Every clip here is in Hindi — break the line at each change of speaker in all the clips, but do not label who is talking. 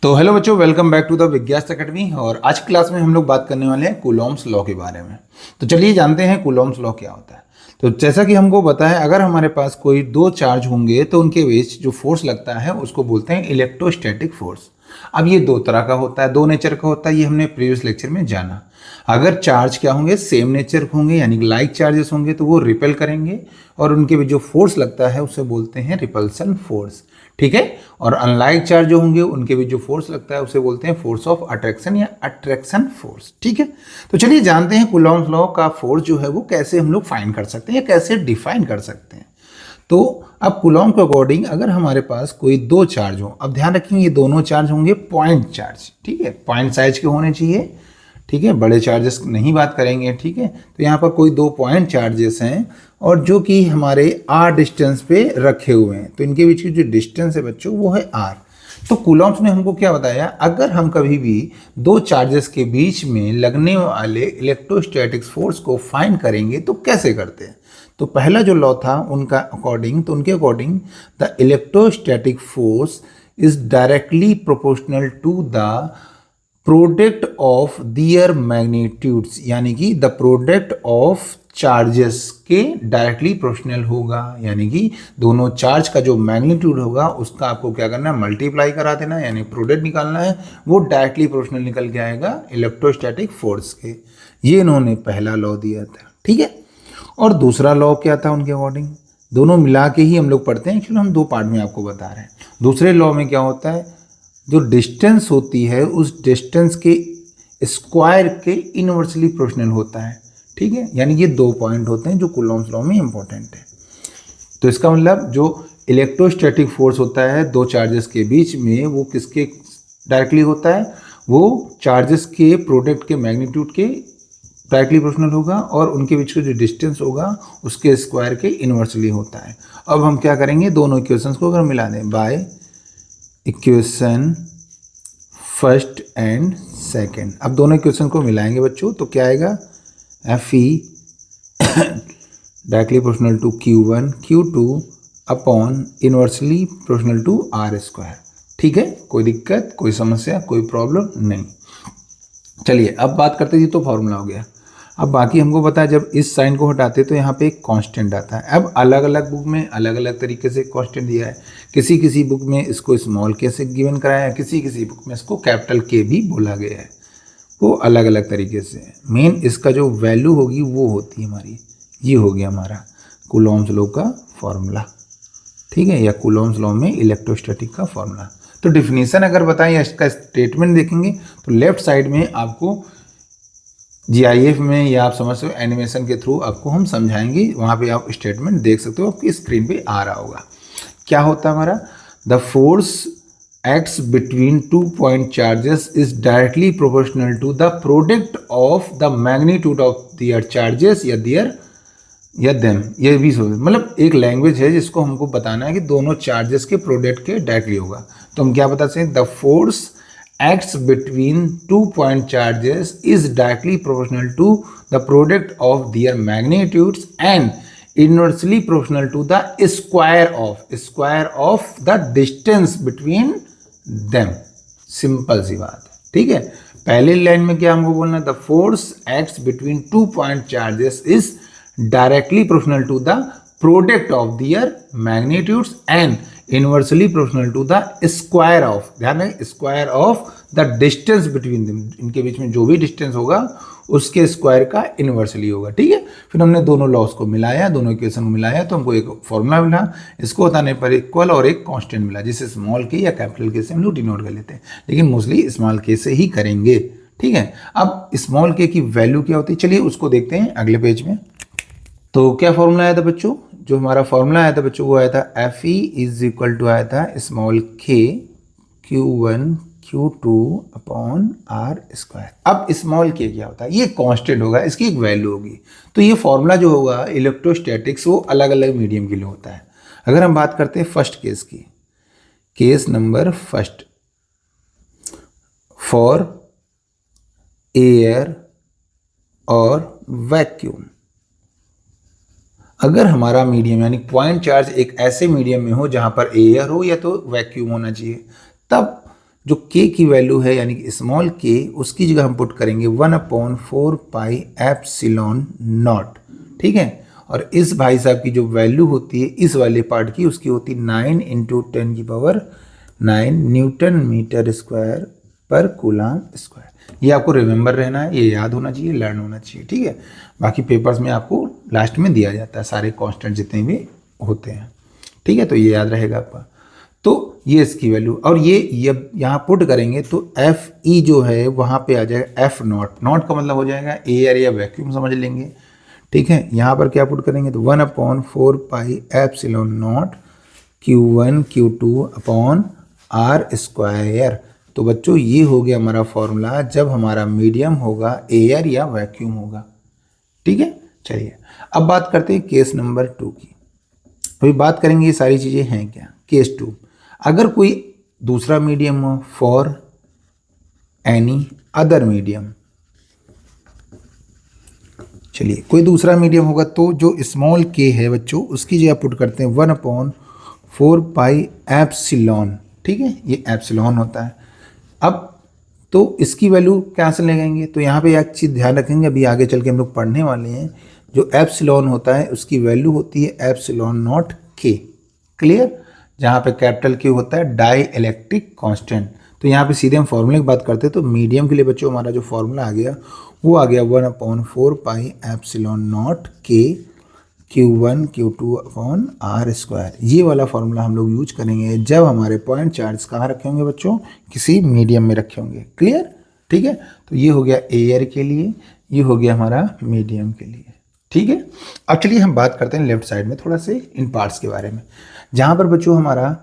तो हेलो बच्चों, वेलकम बैक टू द विज्ञास एकेडमी। और आज की क्लास में हम लोग बात करने वाले हैं कूलॉम्स लॉ के बारे में। तो चलिए जानते हैं कूलॉम्स लॉ क्या होता है। तो जैसा कि हमको पता है, अगर हमारे पास कोई दो चार्ज होंगे तो उनके बीच जो फोर्स लगता है उसको बोलते हैं इलेक्ट्रोस्टैटिक फोर्स। अब ये दो तरह का होता है, दो नेचर का होता है, ये हमने प्रीवियस लेक्चर में जाना। अगर चार्ज क्या होंगे, सेम नेचर होंगे यानी लाइक चार्जेस होंगे तो वो रिपेल करेंगे और उनके बीच जो फोर्स लगता है उसे बोलते हैं रिपल्सन फोर्स। ठीक है। और अनलाइक चार्ज जो होंगे उनके बीच जो फोर्स लगता है उसे बोलते हैं फोर्स ऑफ अट्रैक्शन या अट्रैक्शन फोर्स। ठीक है। तो चलिए जानते हैं कूलॉम्स लॉ का फोर्स जो है वो कैसे हम लोग फाइंड कर सकते हैं या कैसे डिफाइन कर सकते हैं। तो अब कूलॉम के अकॉर्डिंग अगर हमारे पास कोई दो चार्ज हो, अब ध्यान रखेंगे ये दोनों चार्ज होंगे पॉइंट चार्ज। ठीक है, पॉइंट साइज के होने चाहिए। ठीक है, बड़े चार्जेस नहीं बात करेंगे। ठीक है, तो यहाँ पर कोई दो पॉइंट चार्जेस हैं और जो कि हमारे आर डिस्टेंस पे रखे हुए हैं, तो इनके बीच की जो डिस्टेंस है बच्चों वो है आर। तो कूलॉम्स ने हमको क्या बताया, अगर हम कभी भी दो चार्जेस के बीच में लगने वाले इलेक्ट्रोस्टैटिक्स फोर्स को फाइंड करेंगे तो कैसे करते हैं। तो पहला जो लॉ था उनका अकॉर्डिंग, तो उनके according the electrostatic force is directly proportional to the product of their magnitudes, यानी कि द प्रोडक्ट ऑफ चार्जेस के डायरेक्टली प्रोपोर्शनल होगा। यानी कि दोनों चार्ज का जो मैग्नीट्यूड होगा उसका आपको क्या करना है, मल्टीप्लाई करा देना है, यानी प्रोडक्ट निकालना है, वो डायरेक्टली प्रोपोर्शनल निकल के आएगा इलेक्ट्रोस्टैटिक फोर्स के। ये इन्होंने पहला लॉ दिया था। ठीक है। और दूसरा लॉ क्या था उनके अकॉर्डिंग, दोनों मिला के ही हम लोग पढ़ते हैं, एक्चुअली हम दो पार्ट में आपको बता रहे हैं। दूसरे लॉ में क्या होता है, जो डिस्टेंस होती है उस डिस्टेंस के स्क्वायर के इनवर्सली प्रोपोर्शनल होता है। ठीक है, यानी ये दो पॉइंट होते हैं जो कूलॉम्स लॉ में इंपॉर्टेंट है। तो इसका मतलब जो इलेक्ट्रोस्टैटिक फोर्स होता है दो चार्जेस के बीच में, वो किसके डायरेक्टली होता है, वो चार्जेस के प्रोडक्ट के मैग्नीट्यूड के डायरेक्टली प्रोपोर्शनल होगा और उनके बीच का जो डिस्टेंस होगा उसके स्क्वायर के इनवर्सली होता है। अब हम क्या करेंगे, दोनों इक्वेशंस को अगर मिला दें by equation first and second, अब दोनों इक्वेशन को मिलाएंगे बच्चों तो क्या आएगा, F E directly proportional to Q1 Q2 upon inversely proportional to R square. ठीक है, कोई दिक्कत, कोई समस्या, कोई प्रॉब्लम नहीं। चलिए अब बात करते हैं, तो फॉर्मूला हो गया। अब बाकी हमको पता है जब इस साइन को हटाते तो यहाँ पे एक कांस्टेंट आता है। अब अलग अलग बुक में अलग अलग तरीके से कांस्टेंट दिया है, किसी किसी बुक में इसको स्मॉल के से गिवन कराया है, किसी किसी बुक में इसको कैपिटल के भी बोला गया है, वो अलग अलग तरीके से। मेन इसका जो वैल्यू होगी वो होती है हमारी, ये हो गया हमारा कूलॉम्स लॉ का फॉर्मूला। ठीक है, या कूलॉम्स लॉ में इलेक्ट्रोस्टैटिक का फॉर्मूला। तो डिफिनीशन अगर बताएं या इसका स्टेटमेंट देखेंगे तो लेफ्ट साइड में आपको GIF में या आप समझ सकते हो एनिमेशन के थ्रू आपको हम समझाएंगे, वहाँ पे आप स्टेटमेंट देख सकते हो, आपकी स्क्रीन पे आ रहा होगा। क्या होता है हमारा, the force acts between two point charges is directly proportional to the product of the magnitude of their charges या दियर या देम। ये भी मतलब एक लैंग्वेज है जिसको हमको बताना है कि दोनों चार्जेस के प्रोडक्ट के डायरेक्टली होगा। तो हम क्या बता सकते हैं, the force acts between 2 point charges is directly proportional to the product of their magnitudes and inversely proportional to the square of the distance between them। Simple सी बात है। ठीक है, पहले लाइन में क्या हमको बोलना है, the force acts between 2 point charges is directly proportional to the product of their magnitudes and inversely proportional to the square of, ध्यान है, square of the distance between them, इनके बीच में जो भी डिस्टेंस होगा उसके स्क्वायर का इनवर्सली होगा। ठीक है, फिर हमने दोनों लॉस को मिलाया, दोनों इक्वेशन को मिलाया तो हमको एक फॉर्मूला मिला, इसको बताने पर इक्वल और एक कांस्टेंट मिला, जिसे स्मॉल के या कैपिटल के से हम लोग डिनोट कर लेते हैं, लेकिन मोस्टली स्मॉल के से ही करेंगे। ठीक है, अब स्मॉल के की वैल्यू क्या होती है, चलिए उसको देखते हैं अगले पेज में। तो क्या फॉर्मूला आया था बच्चों, जो हमारा फॉर्मूला आया था बच्चों वो आया था F E is equal to आया था small k Q1 Q2 upon r square. अब स्मॉल के क्या होता है, ये कांस्टेंट होगा, इसकी एक वैल्यू होगी। तो ये फॉर्मूला जो होगा इलेक्ट्रोस्टैटिक्स वो अलग अलग मीडियम के लिए होता है। अगर हम बात करते हैं फर्स्ट केस की, case number first, for air और वैक्यूम, अगर हमारा मीडियम यानी पॉइंट चार्ज एक ऐसे मीडियम में हो जहां पर एयर हो या तो वैक्यूम होना चाहिए, तब जो k की वैल्यू है यानी कि स्मॉल k, उसकी जगह हम पुट करेंगे 1/4πε0। ठीक है, और इस भाई साहब की जो वैल्यू होती है इस वाले पार्ट की, उसकी होती है 9 × 10⁹ न्यूटन मीटर स्क्वायर पर कूलम स्क्वायर। ये आपको रिमेंबर रहना है, ये याद होना चाहिए, लर्न होना चाहिए। ठीक है, बाकी पेपर्स में आपको लास्ट में दिया जाता है सारे कांस्टेंट जितने भी होते हैं। ठीक है, तो ये याद रहेगा आपका। तो ये इसकी वैल्यू, और ये यहाँ पुट करेंगे तो एफ ई जो है वहाँ पे आ जाएगा एफ नॉट। नॉट का मतलब हो जाएगा एयर या वैक्यूम समझ लेंगे। ठीक है, यहाँ पर क्या पुट करेंगे तो 1/4πε0 Q1 Q2 upon r square. तो बच्चों ये हो गया हमारा फॉर्मूला जब हमारा मीडियम होगा एयर या वैक्यूम होगा। ठीक है, चलिए अब बात करते हैं केस नंबर 2 की। अभी बात करेंगे ये सारी चीज़ें हैं क्या। केस 2, अगर कोई दूसरा मीडियम हो फॉर एनी अदर मीडियम, चलिए कोई दूसरा मीडियम होगा तो जो स्मॉल के है बच्चों उसकी जगह पुट करते हैं 1/4πε। ठीक है, ये एप्सिलॉन होता है। अब तो इसकी वैल्यू क्या से लगाएंगे, तो यहाँ पे एक चीज़ ध्यान रखेंगे, अभी आगे चल के हम लोग पढ़ने वाले हैं। जो एप्सिलॉन होता है उसकी वैल्यू होती है ε0 k। क्लियर, जहाँ पे कैपिटल Q होता है डाई इलेक्ट्रिक कॉन्स्टेंट। तो यहाँ पे सीधे हम फॉर्मूले की बात करते हैं, तो मीडियम के लिए बच्चों हमारा जो फॉर्मूला आ गया वो आ गया 1/4πε0 k Q1 Q2 upon r square. ये वाला फॉर्मूला हम लोग यूज करेंगे जब हमारे पॉइंट चार्ज कहाँ रखे होंगे बच्चों, किसी मीडियम में रखे होंगे। क्लियर, ठीक है, तो ये हो गया एयर के लिए, ये हो गया हमारा मीडियम के लिए। ठीक है, अब चलिए हम बात करते हैं लेफ्ट साइड में थोड़ा से इन पार्ट्स के बारे में, जहाँ पर बच्चों हमारा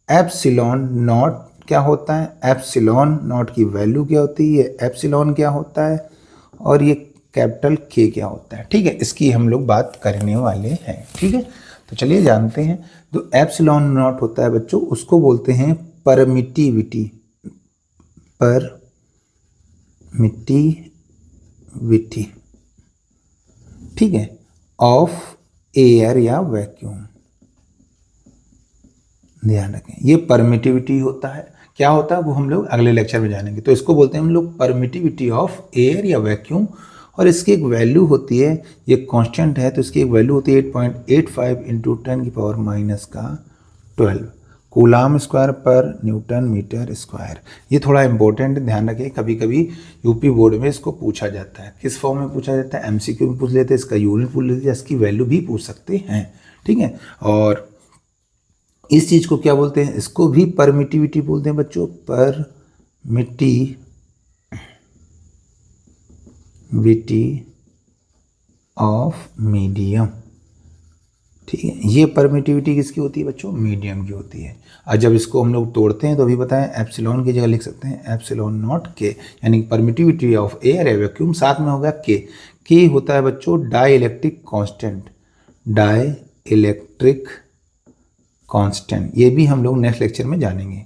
एप्सिलॉन नॉट क्या होता है, एप्सिलॉन नॉट की वैल्यू क्या होती है, एप्सिलॉन क्या होता है, और ये कैपिटल K क्या होता है। ठीक है, इसकी हम लोग बात करने वाले हैं। ठीक है, तो चलिए जानते हैं। जो एप्सिलॉन नॉट होता है बच्चों उसको बोलते हैं परमिटिविटी, परमिटिविटी। ठीक है, ऑफ एयर या वैक्यूम। ध्यान रखें, ये परमिटिविटी होता है। क्या होता है वो हम लोग अगले लेक्चर में जानेंगे। तो इसको बोलते हैं हम लोग परमिटिविटी ऑफ एयर या वैक्यूम, और इसकी एक वैल्यू होती है, ये कांस्टेंट है तो इसकी एक वैल्यू होती है 8.85 × 10⁻12 कूलम स्क्वायर पर न्यूटन मीटर स्क्वायर। ये थोड़ा इंपॉर्टेंट ध्यान रखें, कभी कभी यूपी बोर्ड में इसको पूछा जाता है। किस फॉर्म में पूछा जाता है, एमसीक्यू में पूछ लेते हैं, इसका यूनिट पूछ लेते हैं, इसकी वैल्यू भी पूछ सकते हैं। ठीक है, और इस चीज़ को क्या बोलते हैं, इसको भी परमिटिविटी बोलते हैं बच्चों, परमिटिविटी ऑफ मीडियम। ठीक है, ये परमिटिविटी किसकी होती है बच्चों, मीडियम की होती है। और जब इसको हम लोग तोड़ते हैं तो अभी बताएं एप्सिलॉन की जगह लिख सकते हैं एप्सिलॉन नॉट के, यानी परमिटिविटी ऑफ एयर या वैक्यूम, साथ में होगा के होता है बच्चों dielectric constant, dielectric constant. ये भी हम लोग नेक्स्ट लेक्चर में जानेंगे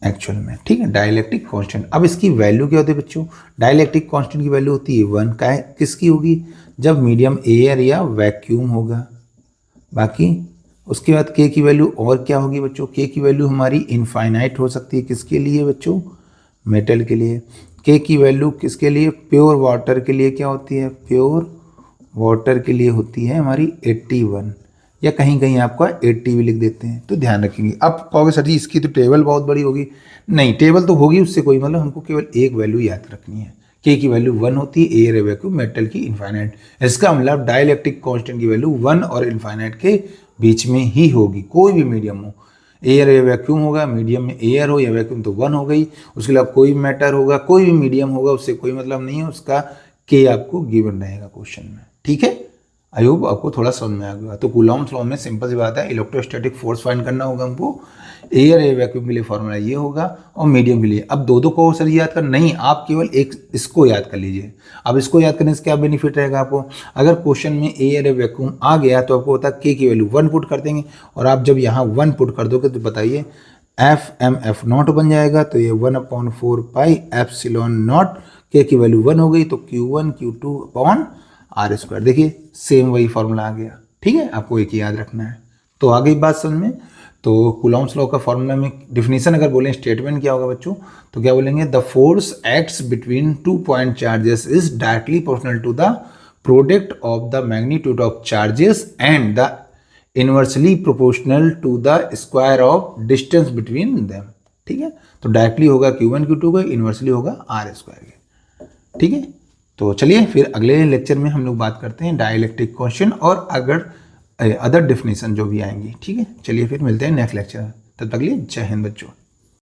एक्चुअल में। ठीक है, डाइलेक्ट्रिक कांस्टेंट। अब इसकी वैल्यू क्या होती है बच्चों, डाइलेक्ट्रिक कांस्टेंट की वैल्यू होती है 1 का, किसकी होगी, जब मीडियम एयर या वैक्यूम होगा। बाकी उसके बाद के की वैल्यू और क्या होगी बच्चों, के की वैल्यू हमारी इनफाइनाइट हो सकती है, किसके लिए बच्चों, मेटल के लिए। के की वैल्यू किसके लिए, प्योर वाटर के लिए क्या होती है, प्योर वाटर के लिए होती है हमारी 81, या कहीं कहीं आपका 80 भी लिख देते हैं, तो ध्यान रखेंगे। अब कहोगे सर जी इसकी तो टेबल बहुत बड़ी होगी, नहीं टेबल तो होगी, उससे कोई मतलब, हमको केवल एक वैल्यू याद रखनी है। के की वैल्यू 1 होती है, एयर वैक्यूम, मेटल की इनफाइनाइट। इसका मतलब डाइलेक्ट्रिक कांस्टेंट की वैल्यू 1 और इनफाइनाइट के बीच में ही होगी, कोई भी मीडियम हो, एयर या वैक्यूम होगा, मीडियम में एयर हो या वैक्यूम तो 1 हो गई, उसके अलावा कोई मैटर होगा, कोई भी मीडियम होगा, उससे कोई मतलब नहीं है, उसका के आपको गिवन रहेगा क्वेश्चन में। ठीक है, आई होप आपको थोड़ा समझ में आ गया। तो कूलॉम्स लॉ में सिंपल सी बात है, इलेक्ट्रोस्टैटिक फोर्स फाइंड करना होगा हमको, एयर या वैक्यूम के लिए फॉर्मूला ये होगा, और मीडियम के लिए। अब दो को सर याद कर नहीं, आप केवल एक इसको याद कर लीजिए। अब इसको याद करने से क्या बेनिफिट रहेगा आपको, अगर क्वेश्चन में एयर या वैक्यूम आ गया तो आपको होता है के की वैल्यू 1 पुट कर देंगे, और आप जब यहाँ 1 पुट कर दोगे तो बताइए एफ नॉट बन जाएगा, तो ये 1/4πε0, के की वैल्यू 1 हो गई तो Q1 Q2 upon r square. देखिए सेम वही फॉर्मूला आ गया। ठीक है, आपको एक ही याद रखना है। तो आ गई बात समझ में। तो कूलॉम्स लॉ का फॉर्मूला में डिफिनीशन अगर बोलें, स्टेटमेंट क्या होगा बच्चों, तो क्या बोलेंगे, the force acts between 2 point charges is directly proportional to the product of the magnitude of charges and the inversely proportional to the square of distance between them. ठीक है, तो डायरेक्टली होगा Q1 Q2 का, इनवर्सली होगा R स्क्वायर के। ठीक है, तो चलिए फिर अगले लेक्चर में हम लोग बात करते हैं डाइलेक्ट्रिक क्वेश्चन और अगर अदर डेफिनेशन जो भी आएंगी। ठीक है, चलिए फिर मिलते हैं नेक्स्ट लेक्चर में, तब तक के लिए जय हिंद बच्चों।